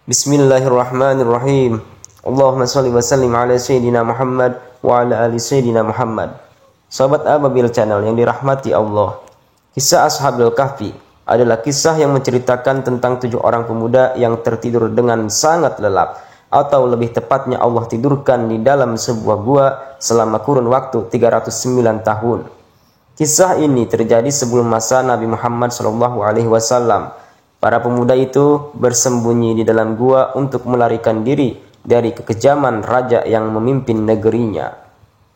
Bismillahirrahmanirrahim. Allahumma sholli wa sallim ala sayyidina Muhammad wa ala ali sayyidina Muhammad. Sahabat Ababil Channel yang dirahmati Allah, kisah Ashabul Kahfi adalah kisah yang menceritakan tentang 7 orang pemuda yang tertidur dengan sangat lelap, atau lebih tepatnya Allah tidurkan di dalam sebuah gua selama kurun waktu 309 tahun. Kisah ini terjadi sebelum masa Nabi Muhammad SAW. Para pemuda itu bersembunyi di dalam gua untuk melarikan diri dari kekejaman raja yang memimpin negerinya.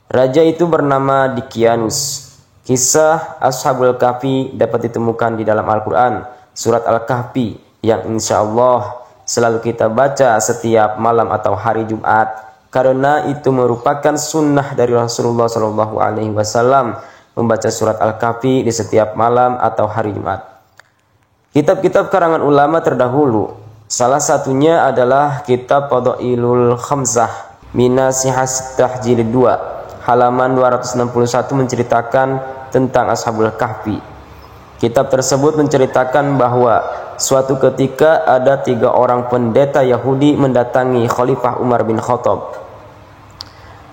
Raja itu bernama Dicyanus. Kisah Ashabul Kahfi dapat ditemukan di dalam Al-Quran, surat Al-Kahfi, yang insya Allah selalu kita baca setiap malam atau hari Jumat, karena itu merupakan sunnah dari Rasulullah SAW membaca surat Al-Kahfi di setiap malam atau hari Jumat. Kitab-kitab karangan ulama terdahulu, salah satunya adalah kitab Fadailul Khamsah Minasihas Tahjil 2 halaman 261 menceritakan tentang Ashabul Kahfi. Kitab tersebut menceritakan bahwa suatu ketika ada 3 orang pendeta Yahudi mendatangi Khalifah Umar bin Khattab.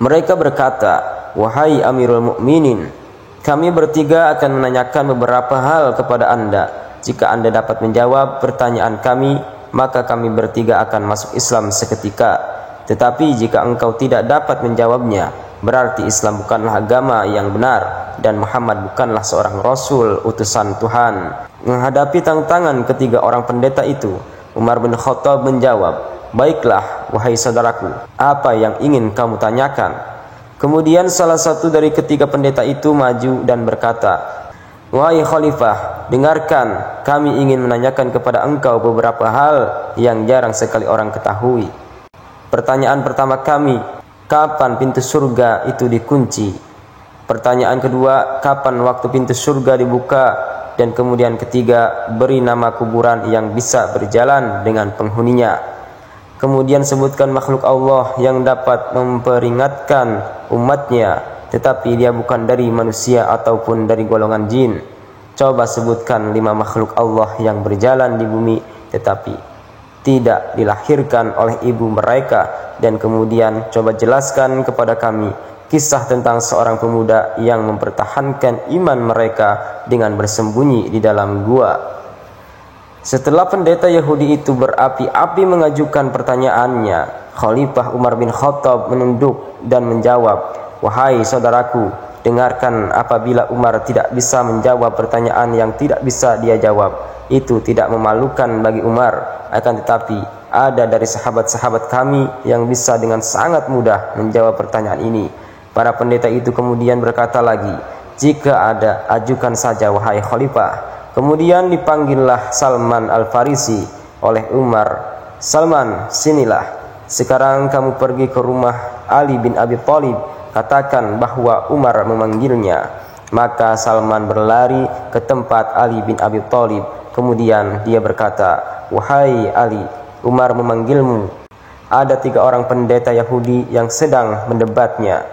Mereka berkata, "Wahai Amirul Mukminin, kami bertiga akan menanyakan beberapa hal kepada Anda. Jika Anda dapat menjawab pertanyaan kami, maka kami bertiga akan masuk Islam seketika. Tetapi jika engkau tidak dapat menjawabnya, berarti Islam bukanlah agama yang benar dan Muhammad bukanlah seorang Rasul utusan Tuhan." Menghadapi tantangan ketiga orang pendeta itu, Umar bin Khattab menjawab, "Baiklah, wahai saudaraku, apa yang ingin kamu tanyakan?" Kemudian salah satu dari ketiga pendeta itu maju dan berkata, "Wahai Khalifah, dengarkan, kami ingin menanyakan kepada engkau beberapa hal yang jarang sekali orang ketahui. Pertanyaan pertama kami, kapan pintu surga itu dikunci? Pertanyaan kedua, kapan waktu pintu surga dibuka? Dan kemudian ketiga, beri nama kuburan yang bisa berjalan dengan penghuninya. Kemudian sebutkan makhluk Allah yang dapat memperingatkan umatnya, tetapi dia bukan dari manusia ataupun dari golongan jin. Coba sebutkan 5 makhluk Allah yang berjalan di bumi tetapi tidak dilahirkan oleh ibu mereka. Dan kemudian coba jelaskan kepada kami kisah tentang seorang pemuda yang mempertahankan iman mereka dengan bersembunyi di dalam gua." Setelah pendeta Yahudi itu berapi-api mengajukan pertanyaannya, Khalifah Umar bin Khattab menunduk dan menjawab, "Wahai saudaraku, dengarkan, apabila Umar tidak bisa menjawab pertanyaan yang tidak bisa dia jawab, itu tidak memalukan bagi Umar. Akan tetapi ada dari sahabat-sahabat kami yang bisa dengan sangat mudah menjawab pertanyaan ini." Para pendeta itu kemudian berkata lagi, "Jika ada, ajukan saja wahai Khalifah." Kemudian dipanggillah Salman Al-Farisi oleh Umar. "Salman, sinilah. Sekarang kamu pergi ke rumah Ali bin Abi Thalib. Katakan bahwa Umar memanggilnya." Maka Salman berlari ke tempat Ali bin Abi Thalib. Kemudian dia berkata, "Wahai Ali, Umar memanggilmu." Ada 3 orang pendeta Yahudi yang sedang mendebatnya.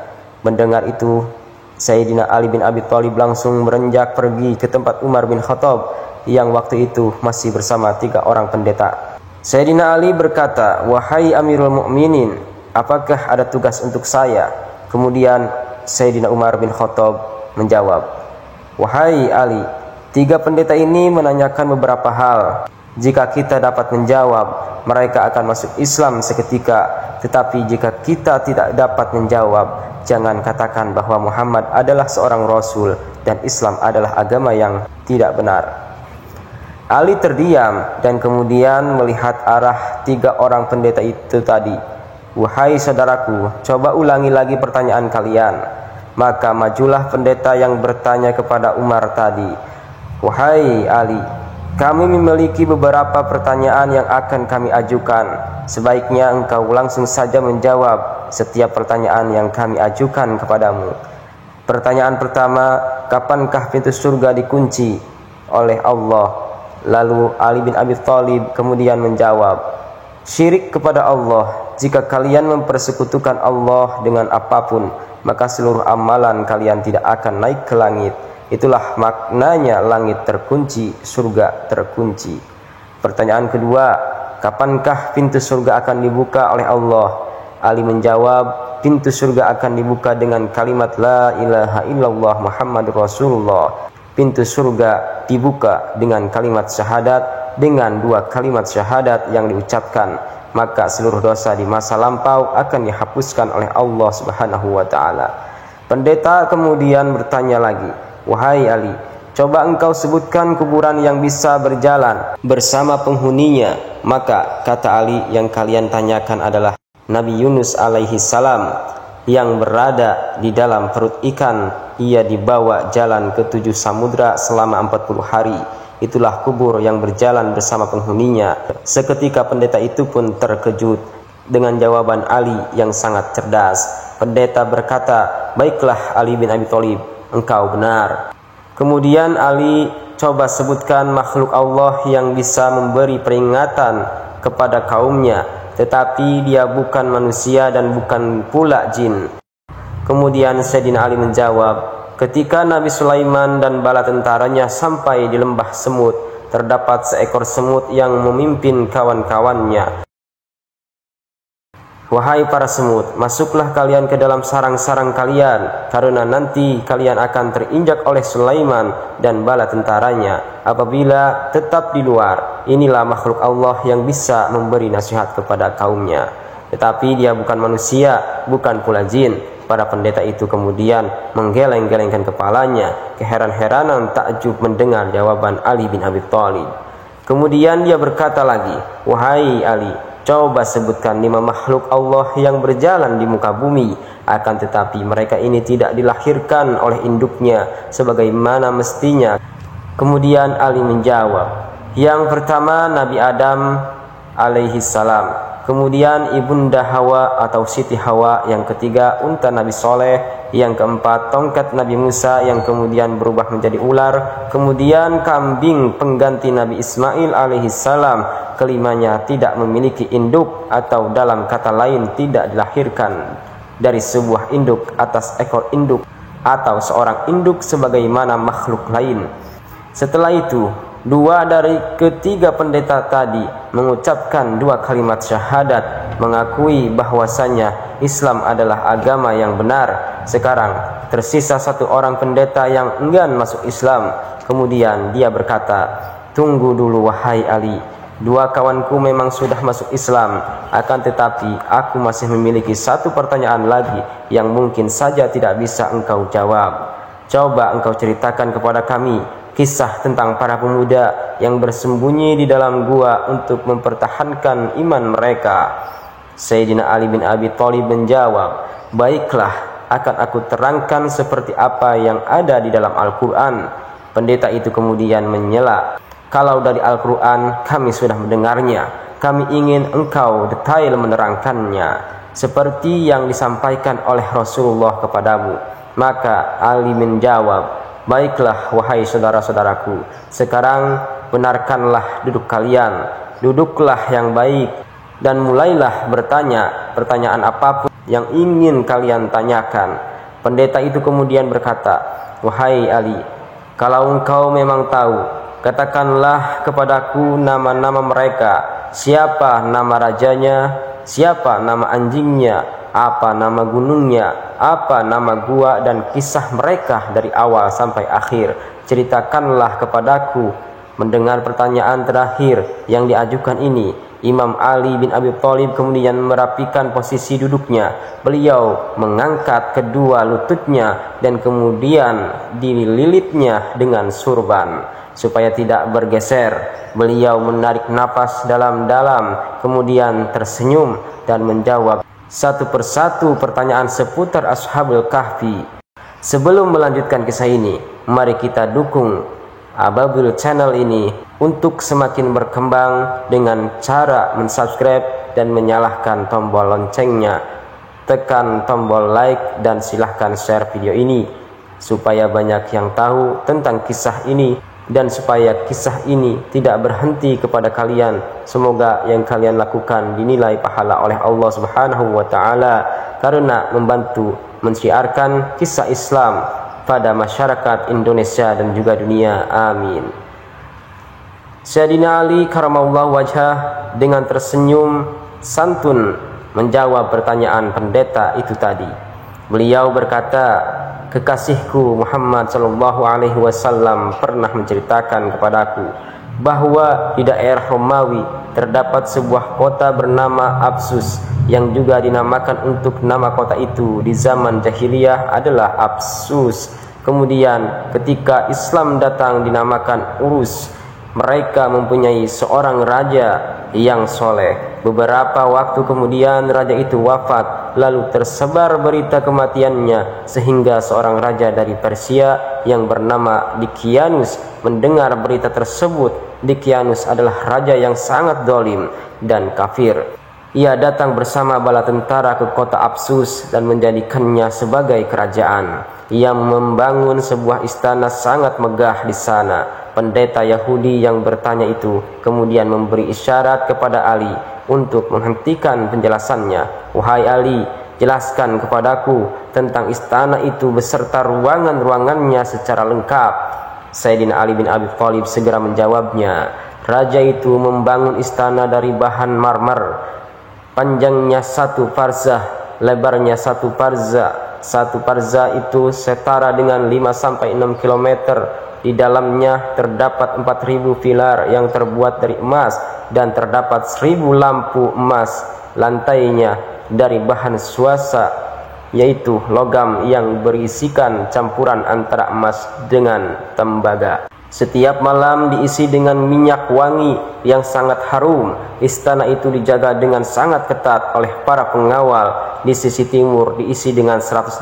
Mendengar itu, Sayyidina Ali bin Abi Thalib langsung beranjak pergi ke tempat Umar bin Khattab yang waktu itu masih bersama 3 orang pendeta. Sayyidina Ali berkata, "Wahai Amirul Mukminin, apakah ada tugas untuk saya?" Kemudian Sayyidina Umar bin Khattab menjawab, "Wahai Ali, 3 pendeta ini menanyakan beberapa hal. Jika kita dapat menjawab, mereka akan masuk Islam seketika. Tetapi jika kita tidak dapat menjawab, jangan katakan bahwa Muhammad adalah seorang Rasul dan Islam adalah agama yang tidak benar." Ali terdiam dan kemudian melihat arah 3 orang pendeta itu tadi. "Wahai saudaraku, coba ulangi lagi pertanyaan kalian." Maka majulah pendeta yang bertanya kepada Umar tadi, "Wahai Ali, kami memiliki beberapa pertanyaan yang akan kami ajukan. Sebaiknya engkau langsung saja menjawab setiap pertanyaan yang kami ajukan kepadamu. Pertanyaan pertama, kapankah pintu surga dikunci oleh Allah?" Lalu Ali bin Abi Thalib kemudian menjawab, "Syirik kepada Allah. Jika kalian mempersekutukan Allah dengan apapun, maka seluruh amalan kalian tidak akan naik ke langit. Itulah maknanya langit terkunci, surga terkunci." Pertanyaan kedua, kapankah pintu surga akan dibuka oleh Allah? Ali menjawab, pintu surga akan dibuka dengan kalimat la ilaha illallah Muhammadur Rasulullah. Pintu surga dibuka dengan kalimat syahadat. Dengan dua kalimat syahadat yang diucapkan, maka seluruh dosa di masa lampau akan dihapuskan oleh Allah Subhanahu wa ta'ala. Pendeta kemudian bertanya lagi, wahai Ali, coba engkau sebutkan kuburan yang bisa berjalan bersama penghuninya. Maka kata Ali, yang kalian tanyakan adalah Nabi Yunus alaihi salam yang berada di dalam perut ikan. Ia dibawa jalan ke 7 samudra selama 40 hari. Itulah kubur yang berjalan bersama penghuninya. Seketika pendeta itu pun terkejut dengan jawaban Ali yang sangat cerdas. Pendeta berkata, baiklah Ali bin Abi Thalib, engkau benar. Kemudian Ali coba sebutkan makhluk Allah yang bisa memberi peringatan kepada kaumnya, tetapi dia bukan manusia dan bukan pula jin. Kemudian Sayyidina Ali menjawab, ketika Nabi Sulaiman dan bala tentaranya sampai di lembah semut, terdapat seekor semut yang memimpin kawan-kawannya. Wahai para semut, masuklah kalian ke dalam sarang-sarang kalian, karena nanti kalian akan terinjak oleh Sulaiman dan bala tentaranya. Apabila tetap di luar, inilah makhluk Allah yang bisa memberi nasihat kepada kaumnya. Tetapi dia bukan manusia, bukan pula jin. Para pendeta itu kemudian menggeleng-gelengkan kepalanya, keheran-heranan takjub mendengar jawaban Ali bin Abi Thalib. Kemudian dia berkata lagi, wahai Ali, coba sebutkan 5 makhluk Allah yang berjalan di muka bumi, akan tetapi mereka ini tidak dilahirkan oleh induknya sebagaimana mestinya. Kemudian Ali menjawab, yang pertama Nabi Adam alaihi salam, kemudian Ibunda Hawa atau Siti Hawa, yang ketiga unta Nabi Soleh, yang keempat tongkat Nabi Musa yang kemudian berubah menjadi ular, kemudian kambing pengganti Nabi Ismail alaihi salam, kelimanya tidak memiliki induk, atau dalam kata lain tidak dilahirkan dari sebuah induk atas ekor induk atau seorang induk sebagaimana makhluk lain. Setelah itu, 2 dari ketiga pendeta tadi mengucapkan 2 kalimat syahadat, mengakui bahwasanya Islam adalah agama yang benar. Sekarang tersisa 1 orang pendeta yang enggan masuk Islam. Kemudian dia berkata, tunggu dulu wahai Ali, 2 kawanku memang sudah masuk Islam, akan tetapi aku masih memiliki 1 pertanyaan lagi yang mungkin saja tidak bisa engkau jawab. Coba engkau ceritakan kepada kami kisah tentang para pemuda yang bersembunyi di dalam gua untuk mempertahankan iman mereka. Sayyidina Ali bin Abi Thalib menjawab, baiklah, akan aku terangkan seperti apa yang ada di dalam Al-Quran. Pendeta itu kemudian menyela, kalau dari Al-Quran kami sudah mendengarnya, kami ingin engkau detail menerangkannya seperti yang disampaikan oleh Rasulullah kepadamu. Maka Ali menjawab, baiklah wahai saudara-saudaraku, sekarang benarkanlah duduk kalian, duduklah yang baik, dan mulailah bertanya pertanyaan apapun yang ingin kalian tanyakan. Pendeta itu kemudian berkata, wahai Ali, kalau engkau memang tahu, katakanlah kepadaku nama-nama mereka, siapa nama rajanya, siapa nama anjingnya, apa nama gunungnya, apa nama gua, dan kisah mereka dari awal sampai akhir. Ceritakanlah kepadaku. Mendengar pertanyaan terakhir yang diajukan ini, Imam Ali bin Abi Thalib kemudian merapikan posisi duduknya. Beliau mengangkat kedua lututnya dan kemudian dililitnya dengan surban supaya tidak bergeser. Beliau menarik napas dalam-dalam, kemudian tersenyum dan menjawab satu persatu pertanyaan seputar Ashabul Kahfi. Sebelum melanjutkan kisah ini, mari kita dukung Ababil channel ini untuk semakin berkembang dengan cara mensubscribe dan menyalakan tombol loncengnya. Tekan tombol like dan silahkan share video ini supaya banyak yang tahu tentang kisah ini, dan supaya kisah ini tidak berhenti kepada kalian. Semoga yang kalian lakukan dinilai pahala oleh Allah Subhanahu wa ta'ala karena membantu mensiarkan kisah Islam pada masyarakat Indonesia dan juga dunia. Amin. Sayyidina Ali karamallahu wajhah dengan tersenyum santun menjawab pertanyaan pendeta itu tadi. Beliau berkata, kekasihku Muhammad sallallahu alaihi wasallam pernah menceritakan kepadaku bahwa di daerah Romawi terdapat sebuah kota bernama Apsus yang juga dinamakan untuk nama kota itu di zaman jahiliyah adalah Apsus. Kemudian ketika Islam datang dinamakan Urus. Mereka mempunyai seorang raja yang soleh. Beberapa waktu kemudian raja itu wafat, lalu tersebar berita kematiannya, sehingga seorang raja dari Persia yang bernama Dikianus mendengar berita tersebut. Dikianus adalah raja yang sangat zalim dan kafir. Ia datang bersama bala tentara ke kota Apsus dan menjadikannya sebagai kerajaan. Ia membangun sebuah istana sangat megah di sana. Pendeta Yahudi yang bertanya itu kemudian memberi isyarat kepada Ali untuk menghentikan penjelasannya. Wahai Ali, jelaskan kepadaku tentang istana itu beserta ruangan-ruangannya secara lengkap. Sayyidina Ali bin Abi Thalib segera menjawabnya. Raja itu membangun istana dari bahan marmer. Panjangnya 1 farzah, lebarnya 1 farzah. 1 farzah itu setara dengan 5-6 km. Di dalamnya terdapat 4.000 pilar yang terbuat dari emas dan terdapat 1.000 lampu emas. Lantainya dari bahan suasa, yaitu logam yang berisikan campuran antara emas dengan tembaga. Setiap malam diisi dengan minyak wangi yang sangat harum. Istana itu dijaga dengan sangat ketat oleh para pengawal. Di sisi timur diisi dengan 180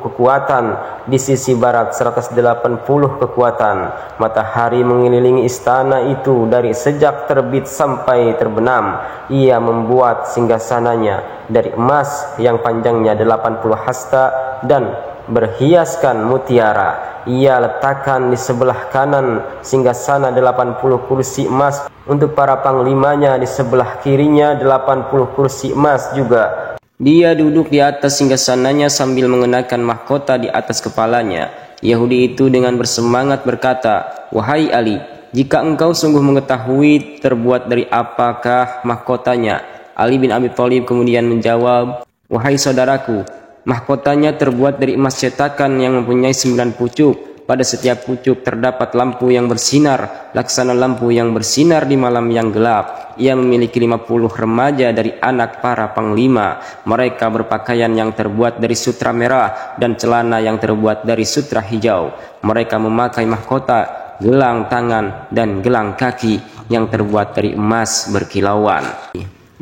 kekuatan, di sisi barat 180 kekuatan. Matahari mengelilingi istana itu dari sejak terbit sampai terbenam. Ia membuat singgasananya dari emas yang panjangnya 80 hasta dan berhiaskan mutiara. Ia letakkan di sebelah kanan singgasana 80 kursi emas. Untuk para panglimanya di sebelah kirinya 80 kursi emas juga. Dia duduk di atas singgasananya sambil mengenakan mahkota di atas kepalanya. Yahudi itu dengan bersemangat berkata, wahai Ali, jika engkau sungguh mengetahui terbuat dari apakah mahkotanya. Ali bin Abi Thalib kemudian menjawab, wahai saudaraku, mahkotanya terbuat dari emas cetakan yang mempunyai 9 pucuk. Pada setiap pucuk terdapat lampu yang bersinar, laksana lampu yang bersinar di malam yang gelap. Ia memiliki 50 remaja dari anak para panglima. Mereka berpakaian yang terbuat dari sutra merah dan celana yang terbuat dari sutra hijau. Mereka memakai mahkota, gelang tangan, dan gelang kaki yang terbuat dari emas berkilauan.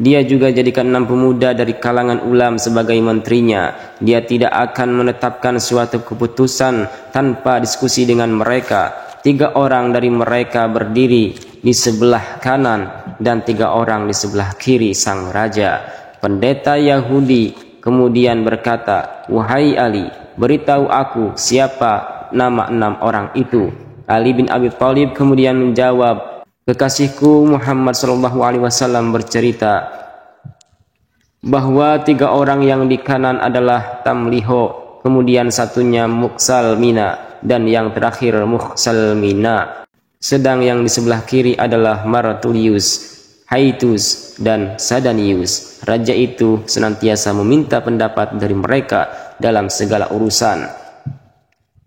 Dia juga jadikan 6 pemuda dari kalangan ulam sebagai menterinya. Dia tidak akan menetapkan suatu keputusan tanpa diskusi dengan mereka. 3 orang dari mereka berdiri di sebelah kanan dan 3 orang di sebelah kiri sang raja. Pendeta Yahudi kemudian berkata, wahai Ali, beritahu aku siapa nama 6 orang itu. Ali bin Abi Thalib kemudian menjawab, kekasihku Muhammad SAW bercerita bahwa 3 orang yang di kanan adalah Tamliho, kemudian satunya Muksalmina, dan yang terakhir Muksalmina. Sedang yang di sebelah kiri adalah Martulius, Haitus, dan Sadanius. Raja itu senantiasa meminta pendapat dari mereka dalam segala urusan.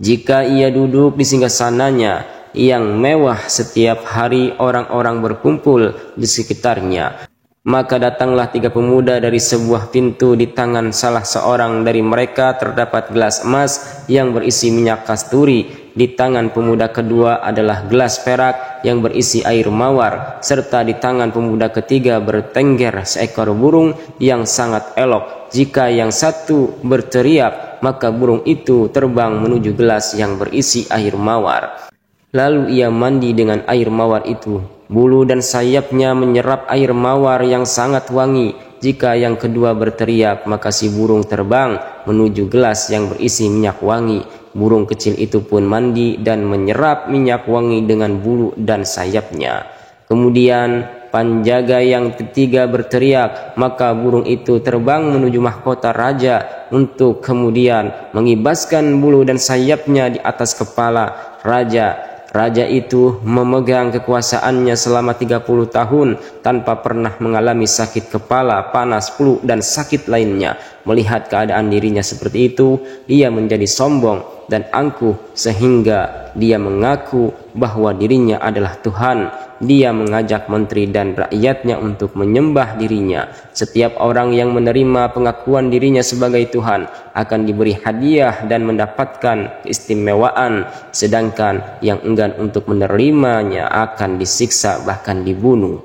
Jika ia duduk di singgasananya yang mewah, setiap hari orang-orang berkumpul di sekitarnya. Maka datanglah 3 pemuda dari sebuah pintu. Di tangan salah seorang dari mereka terdapat gelas emas yang berisi minyak kasturi. Di tangan pemuda kedua adalah gelas perak yang berisi air mawar. Serta di tangan pemuda ketiga bertengger seekor burung yang sangat elok. Jika yang satu berteriak, maka burung itu terbang menuju gelas yang berisi air mawar. Lalu ia mandi dengan air mawar itu. Bulu dan sayapnya menyerap air mawar yang sangat wangi. Jika yang kedua berteriak, maka si burung terbang menuju gelas yang berisi minyak wangi. Burung kecil itu pun mandi dan menyerap minyak wangi dengan bulu dan sayapnya. Kemudian penjaga yang ketiga berteriak, maka burung itu terbang menuju mahkota raja untuk kemudian mengibaskan bulu dan sayapnya di atas kepala raja. Raja itu memegang kekuasaannya selama 30 tahun tanpa pernah mengalami sakit kepala, panas, flu, dan sakit lainnya. Melihat keadaan dirinya seperti itu, ia menjadi sombong dan angkuh sehingga dia mengaku bahwa dirinya adalah Tuhan. Dia mengajak menteri dan rakyatnya untuk menyembah dirinya. Setiap orang yang menerima pengakuan dirinya sebagai Tuhan akan diberi hadiah dan mendapatkan keistimewaan, sedangkan yang enggan untuk menerimanya akan disiksa bahkan dibunuh.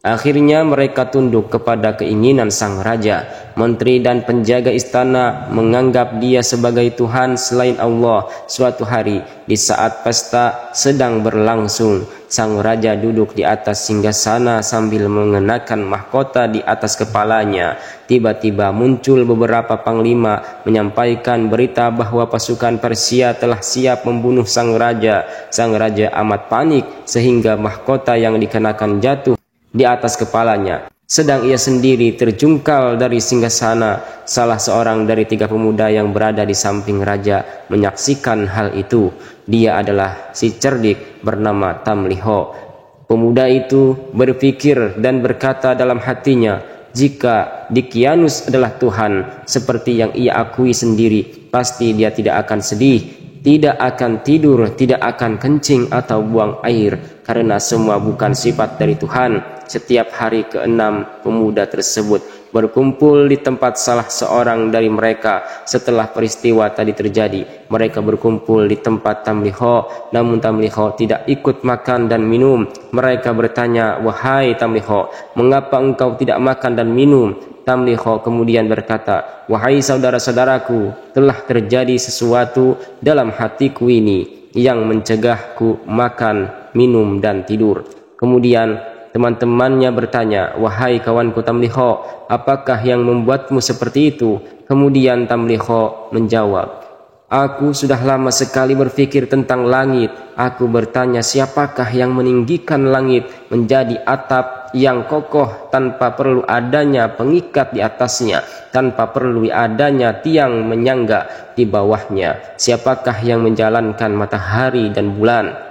Akhirnya mereka tunduk kepada keinginan sang raja. Menteri dan penjaga istana menganggap dia sebagai Tuhan selain Allah. Suatu hari di saat pesta sedang berlangsung, sang raja duduk di atas singgasana sambil mengenakan mahkota di atas kepalanya. Tiba-tiba muncul beberapa panglima menyampaikan berita bahwa pasukan Persia telah siap membunuh sang raja. Sang raja amat panik sehingga mahkota yang dikenakan jatuh di atas kepalanya. Sedang ia sendiri terjungkal dari singgasana. Salah seorang dari 3 pemuda yang berada di samping raja menyaksikan hal itu. Dia adalah si cerdik bernama Tamliho. Pemuda itu berpikir dan berkata dalam hatinya, jika Dicyanus adalah Tuhan seperti yang ia akui sendiri, pasti dia tidak akan sedih, tidak akan tidur, tidak akan kencing atau buang air, karena semua bukan sifat dari Tuhan. Setiap hari ke-6 pemuda tersebut berkumpul di tempat salah seorang dari mereka. Setelah peristiwa tadi terjadi, mereka berkumpul di tempat Tamliho, namun Tamliho tidak ikut makan dan minum. Mereka bertanya, wahai Tamliho, mengapa engkau tidak makan dan minum? Tamliho kemudian berkata, wahai saudara-saudaraku, telah terjadi sesuatu dalam hatiku ini yang mencegahku makan, minum, dan tidur. Kemudian teman-temannya bertanya, wahai kawanku Tamliho, apakah yang membuatmu seperti itu? Kemudian Tamliho menjawab, aku sudah lama sekali berpikir tentang langit. Aku bertanya, siapakah yang meninggikan langit menjadi atap yang kokoh tanpa perlu adanya pengikat di atasnya, tanpa perlu adanya tiang menyangga di bawahnya? Siapakah yang menjalankan matahari dan bulan?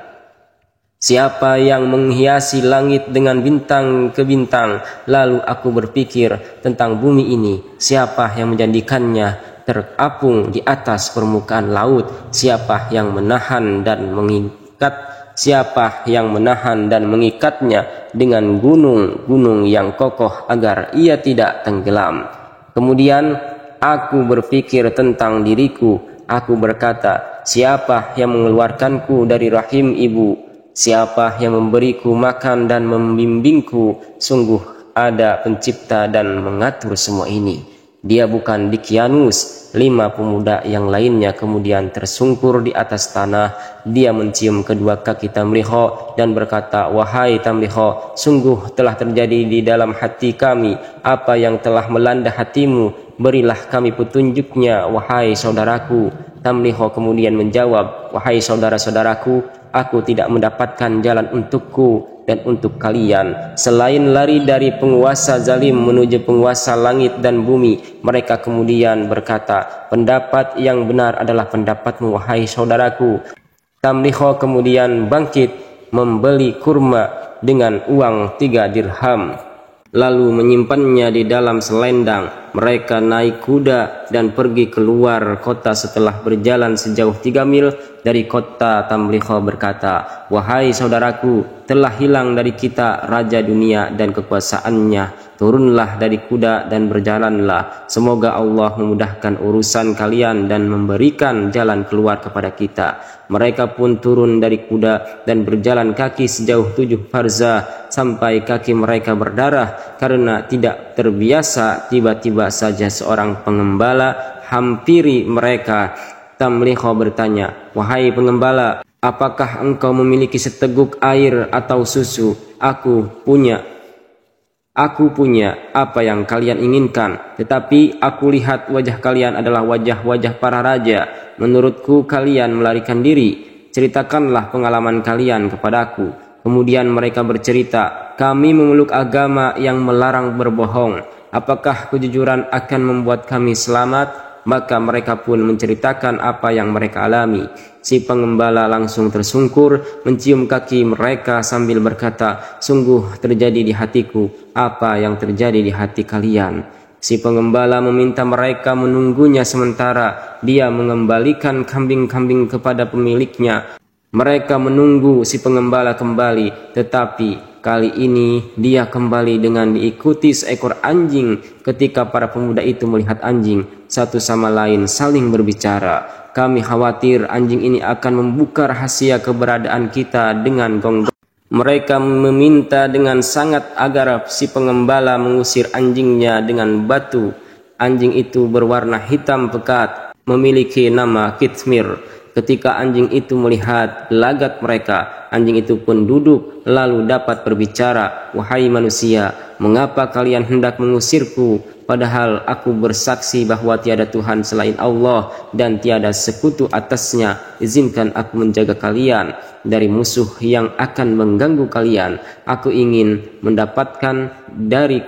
Siapa yang menghiasi langit dengan bintang ke bintang? Lalu aku berpikir tentang bumi ini. Siapa yang menjadikannya terapung di atas permukaan laut? Siapa yang menahan dan mengikat? Siapa yang menahan dan mengikatnya dengan gunung-gunung yang kokoh agar ia tidak tenggelam? Kemudian aku berpikir tentang diriku. Aku berkata, siapa yang mengeluarkanku dari rahim ibu? Siapa yang memberiku makan dan membimbingku? Sungguh ada pencipta dan mengatur semua ini. Dia bukan Dicyanus. 5 pemuda yang lainnya kemudian tersungkur di atas tanah. Dia mencium kedua kaki Tamliho dan berkata, wahai Tamliho, sungguh telah terjadi di dalam hati kami apa yang telah melanda hatimu. Berilah kami petunjuknya, wahai saudaraku. Tamliho kemudian menjawab, wahai saudara-saudaraku, aku tidak mendapatkan jalan untukku dan untuk kalian selain lari dari penguasa zalim menuju penguasa langit dan bumi. Mereka kemudian berkata, pendapat yang benar adalah pendapatmu, wahai saudaraku. Tamliho kemudian bangkit membeli kurma dengan uang 3 dirham, lalu menyimpannya di dalam selendang. Mereka naik kuda dan pergi keluar kota. Setelah berjalan sejauh 3 mil dari kota, Tamliho berkata, wahai saudaraku, telah hilang dari kita raja dunia dan kekuasaannya. Turunlah dari kuda dan berjalanlah. Semoga Allah memudahkan urusan kalian dan memberikan jalan keluar kepada kita. Mereka pun turun dari kuda dan berjalan kaki sejauh 7 farzah sampai kaki mereka berdarah karena tidak terbiasa. Tiba-tiba saja seorang pengembala hampiri mereka. Tamliho bertanya, wahai pengembala, apakah engkau memiliki seteguk air atau susu? Aku punya apa yang kalian inginkan, tetapi aku lihat wajah kalian adalah wajah-wajah para raja. Menurutku kalian melarikan diri. Ceritakanlah pengalaman kalian kepadaku. Kemudian mereka bercerita, kami memeluk agama yang melarang berbohong. Apakah kejujuran akan membuat kami selamat? Maka mereka pun menceritakan apa yang mereka alami. Si pengembala langsung tersungkur, mencium kaki mereka sambil berkata, "Sungguh terjadi di hatiku apa yang terjadi di hati kalian." Si pengembala meminta mereka menunggunya sementara dia mengembalikan kambing-kambing kepada pemiliknya. Mereka menunggu si pengembala kembali, tetapi kali ini dia kembali dengan diikuti seekor anjing. Ketika para pemuda itu melihat anjing, satu sama lain saling berbicara, "Kami khawatir anjing ini akan membuka rahasia keberadaan kita dengan gonggong." Mereka meminta dengan sangat agar si pengembala mengusir anjingnya dengan batu. Anjing itu berwarna hitam pekat, memiliki nama Kitmir. Ketika anjing itu melihat lagat mereka, anjing itu pun duduk lalu dapat berbicara, "Wahai manusia, mengapa kalian hendak mengusirku? Padahal aku bersaksi bahwa tiada Tuhan selain Allah dan tiada sekutu atasnya. Izinkan aku menjaga kalian dari musuh yang akan mengganggu kalian. Aku ingin mendekatkan diri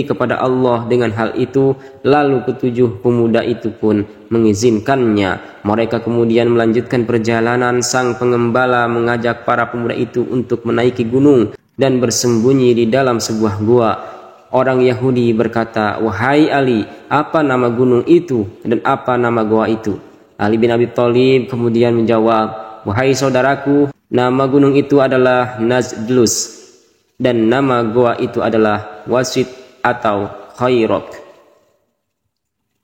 kepada Allah dengan hal itu." Lalu ketujuh pemuda itu pun mengizinkannya. Mereka kemudian melanjutkan perjalanan. Sang pengembala mengajak para pemuda itu untuk menaiki gunung dan bersembunyi di dalam sebuah gua. Orang Yahudi berkata, "Wahai Ali, apa nama gunung itu dan apa nama gua itu?" Ali bin Abi Thalib kemudian menjawab, "Wahai saudaraku, nama gunung itu adalah Najdlus dan nama gua itu adalah Wasit atau Khairok."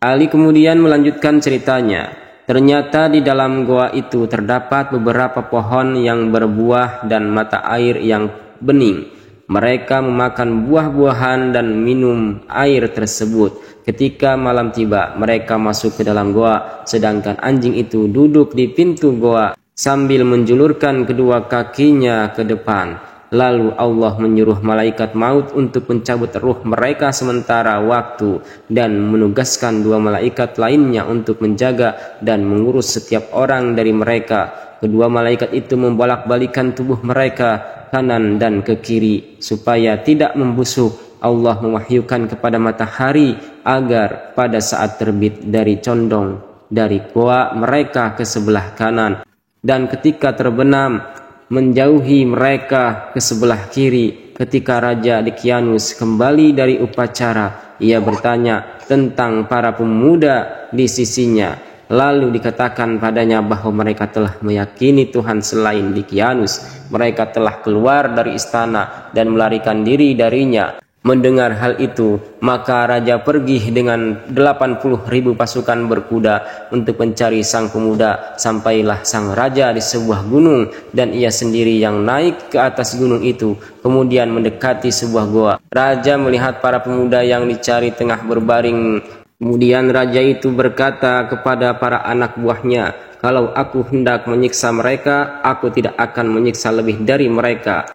Ali kemudian melanjutkan ceritanya. Ternyata di dalam gua itu terdapat beberapa pohon yang berbuah dan mata air yang bening. Mereka memakan buah-buahan dan minum air tersebut. Ketika malam tiba, mereka masuk ke dalam goa, sedangkan anjing itu duduk di pintu goa sambil menjulurkan kedua kakinya ke depan. Lalu Allah menyuruh malaikat maut untuk mencabut ruh mereka sementara waktu dan menugaskan dua malaikat lainnya untuk menjaga dan mengurus setiap orang dari mereka. Kedua malaikat itu membolak-balikan tubuh mereka kanan dan ke kiri supaya tidak membusuk. Allah mewahyukan kepada matahari agar pada saat terbit dari condong dari goa mereka ke sebelah kanan, dan ketika terbenam menjauhi mereka ke sebelah kiri. Ketika Raja Dicyanus kembali dari upacara, ia bertanya tentang para pemuda di sisinya. Lalu dikatakan padanya bahwa mereka telah meyakini Tuhan selain Dicyanus. Mereka telah keluar dari istana dan melarikan diri darinya. Mendengar hal itu, maka raja pergi dengan 80.000 pasukan berkuda untuk mencari sang pemuda. Sampailah sang raja di sebuah gunung dan ia sendiri yang naik ke atas gunung itu, kemudian mendekati sebuah goa. Raja melihat para pemuda yang dicari tengah berbaring. Kemudian raja itu berkata kepada para anak buahnya, "Kalau aku hendak menyiksa mereka, aku tidak akan menyiksa lebih dari mereka.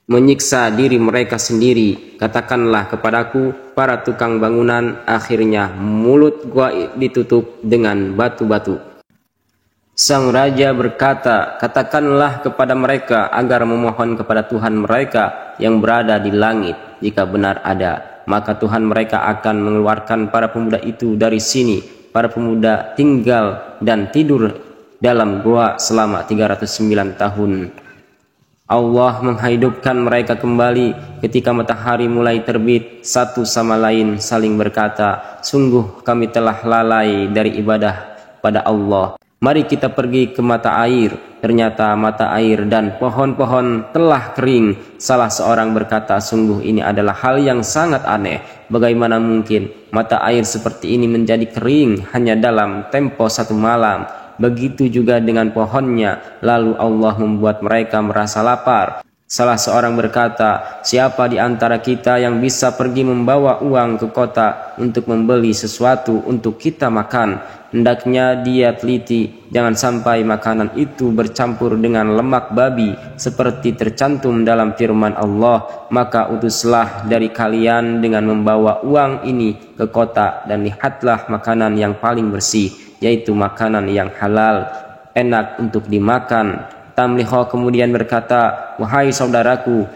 Menyiksa diri mereka sendiri. Katakanlah kepadaku, para tukang bangunan." Akhirnya mulut gua ditutup dengan batu-batu. Sang raja berkata, "Katakanlah kepada mereka agar memohon kepada Tuhan mereka yang berada di langit. Jika benar ada, maka Tuhan mereka akan mengeluarkan para pemuda itu dari sini." Para pemuda tinggal dan tidur dalam gua selama 309 tahun. Allah menghidupkan mereka kembali ketika matahari mulai terbit. Satu sama lain saling berkata, "Sungguh kami telah lalai dari ibadah pada Allah. Mari kita pergi ke mata air." Ternyata mata air dan pohon-pohon telah kering. Salah seorang berkata, "Sungguh ini adalah hal yang sangat aneh. Bagaimana mungkin mata air seperti ini menjadi kering hanya dalam tempo satu malam?" Begitu juga dengan pohonnya. Lalu Allah membuat mereka merasa lapar. Salah seorang berkata, "Siapa di antara kita yang bisa pergi membawa uang ke kota untuk membeli sesuatu untuk kita makan? Hendaknya dia teliti, jangan sampai makanan itu bercampur dengan lemak babi seperti tercantum dalam firman Allah. Maka utuslah dari kalian dengan membawa uang ini ke kota dan lihatlah makanan yang paling bersih, yaitu makanan yang halal, enak untuk dimakan." Tamliha kemudian berkata, "Wahai saudaraku,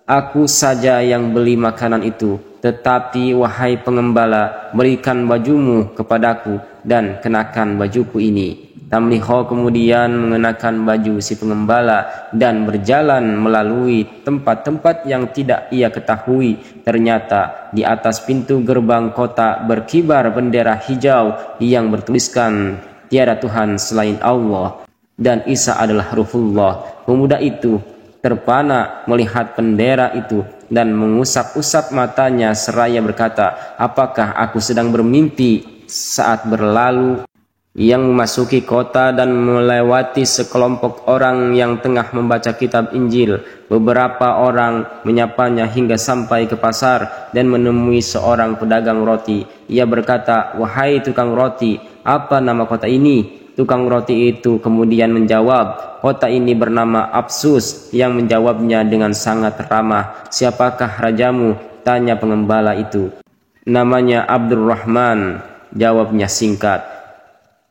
aku saja yang beli makanan itu. Tetapi wahai pengembala, berikan bajumu kepadaku dan kenakan bajuku ini. Tamliho kemudian mengenakan baju si pengembala dan berjalan melalui tempat-tempat yang tidak ia ketahui. Ternyata di atas pintu gerbang kota berkibar bendera hijau yang bertuliskan tiada Tuhan selain Allah dan Isa adalah Ruhullah. Pemuda itu terpana melihat bendera itu dan mengusap-usap matanya seraya berkata, apakah aku sedang bermimpi saat berlalu yang memasuki kota dan melewati sekelompok orang yang tengah membaca kitab Injil. Beberapa orang menyapanya hingga sampai ke pasar dan menemui seorang pedagang roti. Ia berkata, wahai tukang roti, apa nama kota ini? Tukang roti itu kemudian menjawab, kota ini bernama Apsus. Yang menjawabnya dengan sangat ramah, siapakah rajamu? Tanya pengembala itu. Namanya Abdurrahman, jawabnya singkat.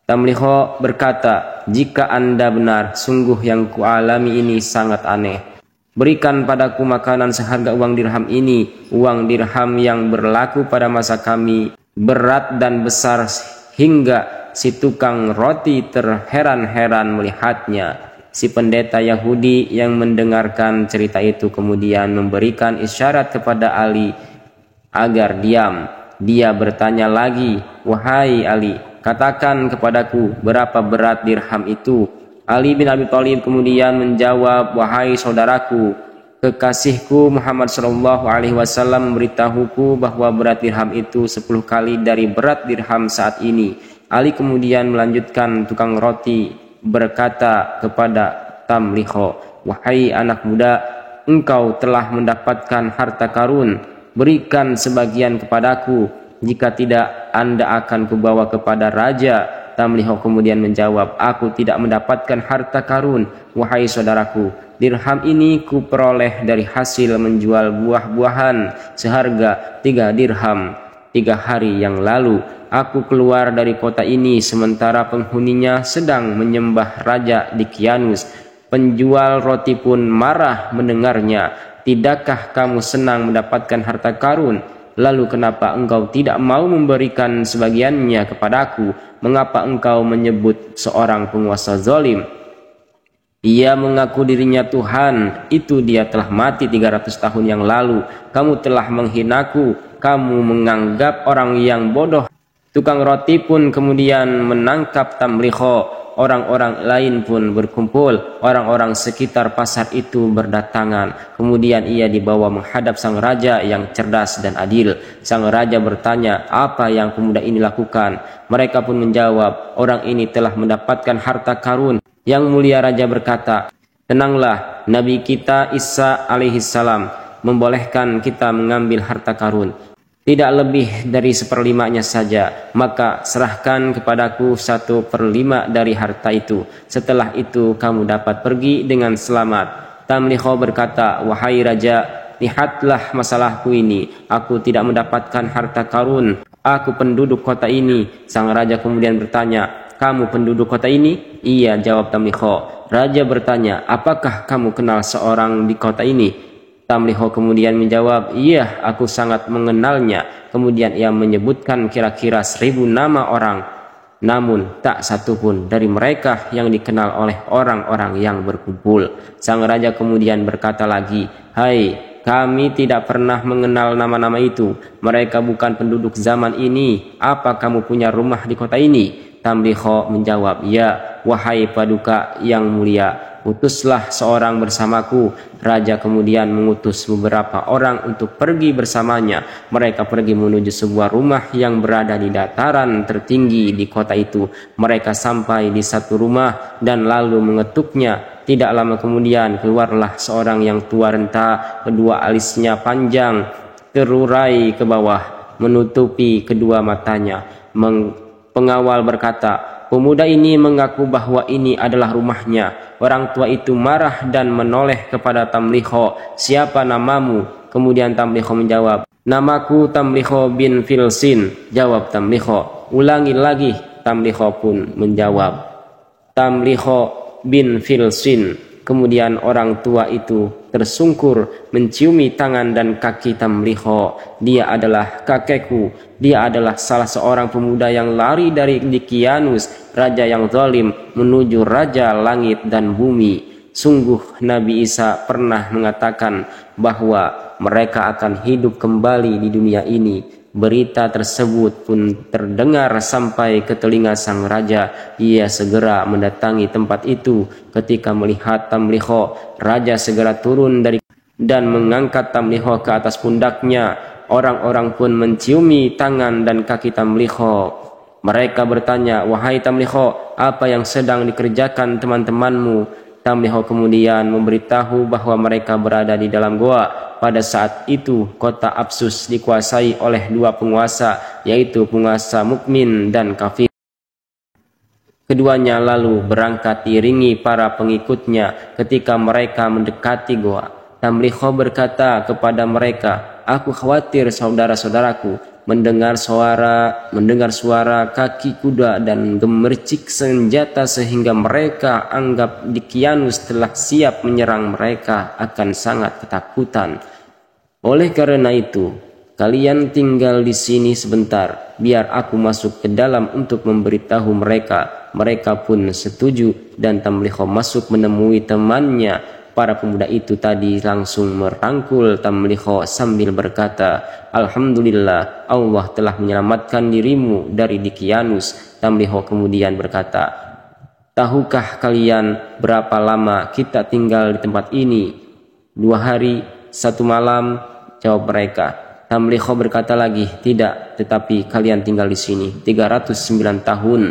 Tamliho berkata, jika Anda benar, sungguh yang kualami ini sangat aneh. Berikan padaku makanan seharga uang dirham ini, uang dirham yang berlaku pada masa kami, berat dan besar hingga si tukang roti terheran-heran melihatnya. Si pendeta Yahudi yang mendengarkan cerita itu kemudian memberikan isyarat kepada Ali agar diam. Dia bertanya lagi, wahai Ali, katakan kepadaku berapa berat dirham itu? Ali bin Abi Thalib kemudian menjawab, wahai saudaraku, kekasihku Muhammad SAW memberitahuku bahwa berat dirham itu 10 kali dari berat dirham saat ini. Ali kemudian melanjutkan, tukang roti berkata kepada Tamliho, wahai anak muda, engkau telah mendapatkan harta karun, berikan sebagian kepadaku, jika tidak Anda akan kubawa kepada raja. Tamliho kemudian menjawab, aku tidak mendapatkan harta karun, wahai saudaraku. Dirham ini kuperoleh dari hasil menjual buah-buahan seharga 3 dirham 3 hari yang lalu. Aku keluar dari kota ini sementara penghuninya sedang menyembah Raja Dikianus. Penjual roti pun marah mendengarnya. Tidakkah kamu senang mendapatkan harta karun? Lalu kenapa engkau tidak mau memberikan sebagiannya kepadaku? Mengapa engkau menyebut seorang penguasa zalim? Ia mengaku dirinya Tuhan, itu dia telah mati 300 tahun yang lalu. Kamu telah menghinaku, kamu menganggap orang yang bodoh. Tukang roti pun kemudian menangkap Tamliho. Orang-orang lain pun berkumpul. Orang-orang sekitar pasar itu berdatangan. Kemudian ia dibawa menghadap sang raja yang cerdas dan adil. Sang raja bertanya, apa yang pemuda ini lakukan? Mereka pun menjawab, orang ini telah mendapatkan harta karun. Yang mulia raja berkata, tenanglah, Nabi kita Isa alaihissalam membolehkan kita mengambil harta karun, tidak lebih dari 1/5-nya saja, maka serahkan kepadaku 1/5 dari harta itu. Setelah itu kamu dapat pergi dengan selamat. Tamliho berkata, wahai raja, lihatlah masalahku ini, aku tidak mendapatkan harta karun, aku penduduk kota ini. Sang raja kemudian bertanya, kamu penduduk kota ini? Iya, jawab Tamliho. Raja bertanya, apakah kamu kenal seorang di kota ini? Tamliho kemudian menjawab, iya, aku sangat mengenalnya. Kemudian ia menyebutkan kira-kira 1000 nama orang. Namun tak satu pun dari mereka yang dikenal oleh orang-orang yang berkumpul. Sang raja kemudian berkata lagi, hai, kami tidak pernah mengenal nama-nama itu. Mereka bukan penduduk zaman ini. Apa kamu punya rumah di kota ini? Tamliho menjawab, ya, wahai paduka yang mulia, utuslah seorang bersamaku. Raja kemudian mengutus beberapa orang untuk pergi bersamanya. Mereka pergi menuju sebuah rumah yang berada di dataran tertinggi di kota itu. Mereka sampai di satu rumah dan lalu mengetuknya. Tidak lama kemudian keluarlah seorang yang tua renta, kedua alisnya panjang, terurai ke bawah, menutupi kedua matanya. Pengawal berkata, pemuda ini mengaku bahwa ini adalah rumahnya. Orang tua itu marah dan menoleh kepada Tamliho, siapa namamu? Kemudian Tamliho menjawab, namaku Tamliho bin Filsin. Jawab Tamliho, ulangi lagi. Tamliho pun menjawab, Tamliho bin Filsin. Kemudian orang tua itu tersungkur menciumi tangan dan kaki Tamliha. Dia adalah kakekku. Dia adalah salah seorang pemuda yang lari dari Dqyanus, raja yang zalim, menuju raja langit dan bumi. Sungguh Nabi Isa pernah mengatakan bahwa mereka akan hidup kembali di dunia ini. Berita tersebut pun terdengar sampai ke telinga sang raja. Ia segera mendatangi tempat itu. Ketika melihat Tamliha, raja segera turun dari dan mengangkat Tamliha ke atas pundaknya. Orang-orang pun menciumi tangan dan kaki Tamliha. Mereka bertanya, "Wahai Tamliha, apa yang sedang dikerjakan teman-temanmu?" Tamliha kemudian memberitahu bahwa mereka berada di dalam goa. Pada saat itu kota Apsus dikuasai oleh dua penguasa, yaitu penguasa mukmin dan kafir. Keduanya lalu berangkat diiringi para pengikutnya. Ketika mereka mendekati goa, Tamliha berkata kepada mereka, "Aku khawatir saudara-saudaraku mendengar suara kaki kuda dan gemercik senjata sehingga mereka anggap Dqyanus telah siap menyerang mereka, akan sangat ketakutan. Oleh karena itu, kalian tinggal di sini sebentar, biar aku masuk ke dalam untuk memberitahu mereka." Mereka pun setuju dan Tamliha masuk menemui temannya. Para pemuda itu tadi langsung merangkul Tamliha sambil berkata, "Alhamdulillah, Allah telah menyelamatkan dirimu dari Dqyanus." Tamliha kemudian berkata, "Tahukah kalian berapa lama kita tinggal di tempat ini?" 2 hari 1 malam, jawab mereka. Tamliha berkata lagi, "Tidak, tetapi kalian tinggal di sini 309 tahun.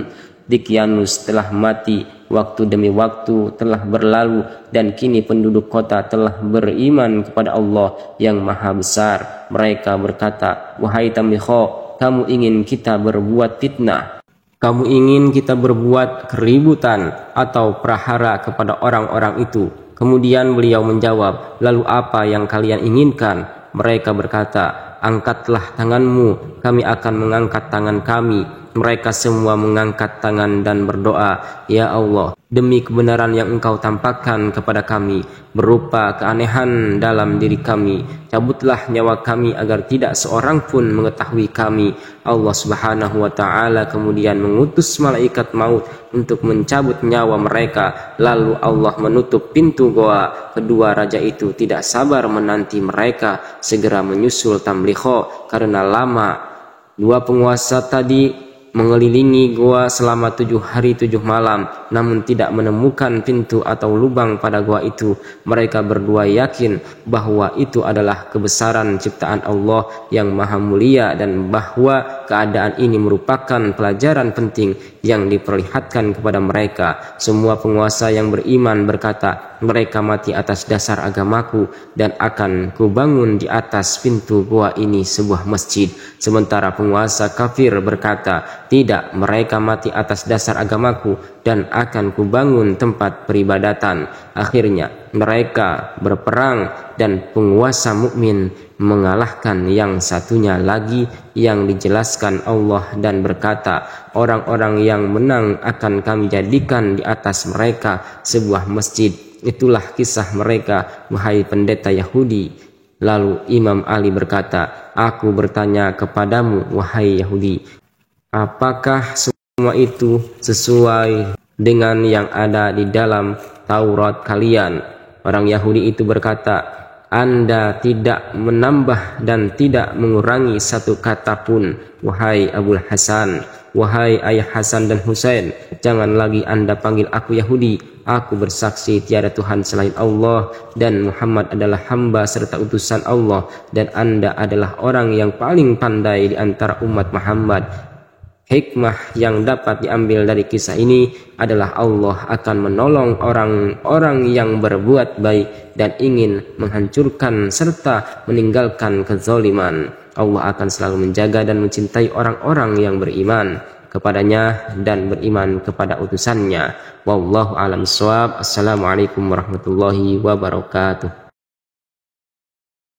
Dqyanus telah mati, waktu demi waktu telah berlalu, dan kini penduduk kota telah beriman kepada Allah yang Maha Besar." Mereka berkata, "Wahai Tamliha, kamu ingin kita berbuat fitnah? Kamu ingin kita berbuat keributan atau prahara kepada orang-orang itu?" Kemudian beliau menjawab, "Lalu apa yang kalian inginkan?" Mereka berkata, "Angkatlah tanganmu, kami akan mengangkat tangan kami." Mereka semua mengangkat tangan dan berdoa, "Ya Allah, demi kebenaran yang Engkau tampakkan kepada kami berupa keanehan dalam diri kami, cabutlah nyawa kami agar tidak seorang pun mengetahui kami." Allah Subhanahu wa Ta'ala kemudian mengutus malaikat maut untuk mencabut nyawa mereka. Lalu Allah menutup pintu goa. Kedua raja itu tidak sabar menanti mereka segera menyusul Tamliha karena lama. Dua penguasa tadi mengelilingi goa selama 7 hari 7 malam, namun tidak menemukan pintu atau lubang pada goa itu. Mereka berdua yakin bahwa itu adalah kebesaran ciptaan Allah yang maha mulia dan bahwa keadaan ini merupakan pelajaran penting yang diperlihatkan kepada mereka. Semua penguasa yang beriman berkata, "Mereka mati atas dasar agamaku dan akan kubangun di atas pintu goa ini sebuah masjid." Sementara penguasa kafir berkata, "Tidak, mereka mati atas dasar agamaku dan akan kubangun tempat peribadatan." Akhirnya mereka berperang dan penguasa mukmin mengalahkan yang satunya lagi yang dijelaskan Allah dan berkata, "Orang-orang yang menang akan kami jadikan di atas mereka sebuah masjid." Itulah kisah mereka, wahai pendeta Yahudi. Lalu Imam Ali berkata, "Aku bertanya kepadamu, wahai Yahudi, apakah semua itu sesuai dengan yang ada di dalam Taurat kalian?" Orang Yahudi itu berkata, "Anda tidak menambah dan tidak mengurangi satu kata pun, wahai Abul Hasan." Wahai ayah Hasan dan Husain, jangan lagi Anda panggil aku Yahudi. Aku bersaksi tiada Tuhan selain Allah dan Muhammad adalah hamba serta utusan Allah, dan Anda adalah orang yang paling pandai di antara umat Muhammad. Hikmah yang dapat diambil dari kisah ini adalah Allah akan menolong orang-orang yang berbuat baik dan ingin menghancurkan serta meninggalkan kezaliman. Allah akan selalu menjaga dan mencintai orang-orang yang beriman kepadanya dan beriman kepada utusannya. Wallahu a'lam bishawab. Assalamualaikum warahmatullahi wabarakatuh.